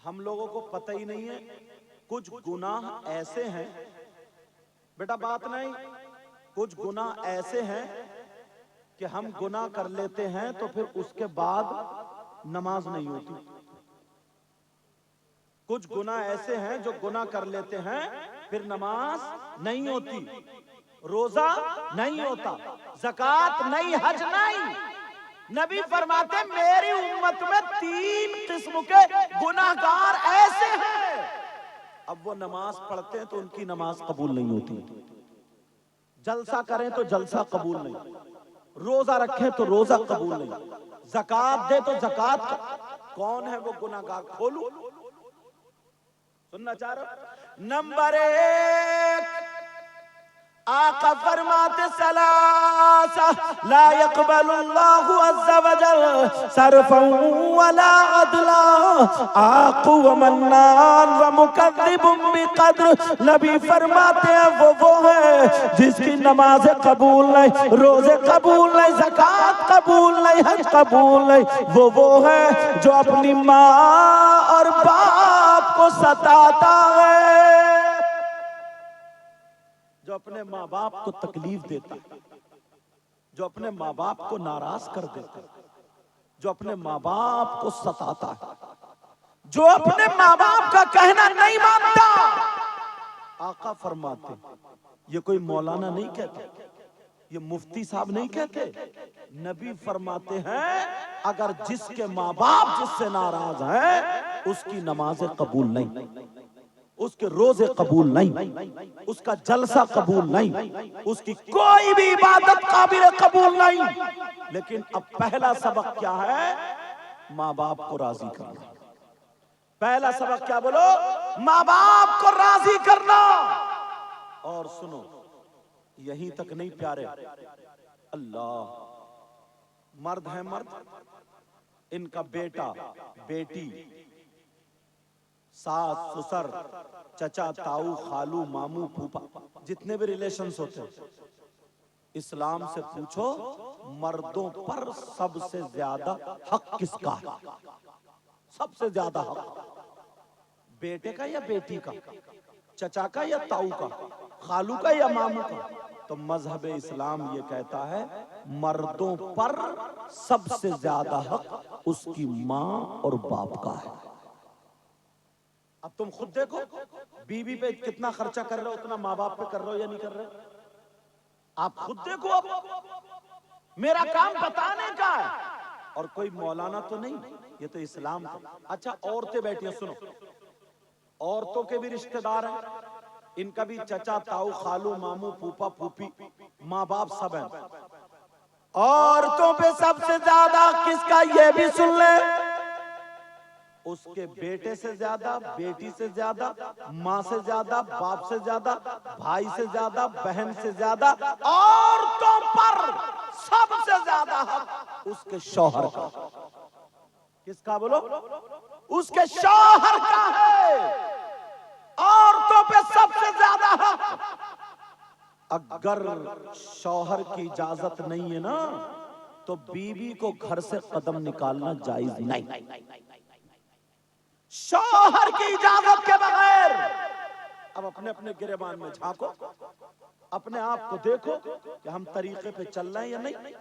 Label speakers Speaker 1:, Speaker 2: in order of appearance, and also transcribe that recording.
Speaker 1: ہم لوگوں کو پتہ ہی نہیں ہے کچھ گناہ ایسے ہیں، بیٹا بات نہیں، کچھ گناہ ایسے ہیں کہ ہم گناہ کر لیتے ہیں تو پھر اس کے بعد نماز نہیں ہوتی. کچھ گناہ ایسے ہیں جو گناہ کر لیتے ہیں پھر نماز نہیں ہوتی، روزہ نہیں ہوتا، زکوٰۃ نہیں، حج نہیں. نبی فرماتے میری امت میں 3 قسم کے گناہگار ایسے ہیں. اب وہ نماز پڑھتے ہیں تو ان کی نماز قبول نہیں ہوتی، جلسہ کریں تو جلسہ قبول نہیں، روزہ رکھیں تو روزہ قبول نہیں، زکوٰۃ دے تو زکوٰۃ. کون ہے وہ گناہگار؟ کھولو، سننا چاہ رہا. نمبر 1، آقا فرماتے ثلاثہ لا يقبل اللہ عز وجل صرفا ولا عدلا، عاق ومنان ومکذب بقدر. نبی فرماتے ہیں وہ ہے جس کی نماز قبول نہیں، روزے قبول نہیں، زکوٰۃ قبول نہیں، حج قبول نہیں. وہ ہے جو اپنی ماں اور باپ کو ستاتا ہے، جو اپنے ماں باپ کو تکلیف دیتا ہے، جو اپنے ماں باپ کو ناراض کر دیتا ہے، جو اپنے ماں باپ کو ستاتا ہے، جو اپنے ماں باپ کا کہنا نہیں مانتا. آقا فرماتے یہ کوئی مولانا نہیں کہتا، یہ مفتی صاحب نہیں کہتے، نبی فرماتے ہیں اگر جس کے ماں باپ جس سے ناراض ہیں اس کی نمازیں قبول نہیں، اس کے روزے قبول نہیں، اس کا جلسہ قبول نہیں، اس کی کوئی بھی عبادت قابل قبول نہیں. لیکن اب پہلا سبق کیا ہے؟ ماں باپ کو راضی کرنا. پہلا سبق کیا بولو؟ ماں باپ کو راضی کرنا. اور سنو، یہیں تک نہیں پیارے، اللہ، مرد ہیں، مرد ان کا بیٹا بیٹی، ساس سسر، چچا تاؤ خالو مامو پھوپھا، جتنے بھی ریلیشنز ہوتے ہیں، اسلام سے پوچھو مردوں پر سب سے زیادہ حق کس کا ہے؟ سب سے زیادہ حق بیٹے کا یا بیٹی کا، چچا کا یا تاؤ کا، خالو کا یا مامو کا؟ تو مذہب اسلام یہ کہتا ہے مردوں پر سب سے زیادہ حق اس کی ماں اور باپ کا ہے. اب تم خود دیکھو بیوی پہ کتنا خرچہ کر رہے ہو، اتنا ماں باپ پہ کر رہے ہو یا نہیں کر رہے؟ آپ خود دیکھو. اب میرا کام بتانے کا ہے، اور کوئی مولانا تو نہیں، یہ تو اسلام کا. اچھا عورتیں بیٹھی ہیں، سنو، عورتوں کے بھی رشتہ دار ہیں، ان کا بھی چچا تاؤ خالو مامو پھوپھا پھوپھی ماں باپ سب ہیں. عورتوں پہ سب سے زیادہ کس کا؟ یہ بھی سن لیں، اس کے بیٹے سے زیادہ، بیٹی سے زیادہ، ماں سے زیادہ، باپ سے زیادہ، بھائی سے زیادہ، بہن سے زیادہ. عورتوں پر سب سے زیادہ حق اس کے شوہر کا. کس کا بولو؟ اس کے شوہر کا ہے. عورتوں پہ سب سے زیادہ حق. اگر شوہر کی اجازت نہیں ہے نا تو بیوی کو گھر سے قدم نکالنا جائز نہیں. شوہر کی اجازت کے بغیر. اب اپنے اپنے گریبان میں جھانکو، اپنے آپ کو دیکھو کہ ہم طریقے پہ چل رہے ہیں یا نہیں.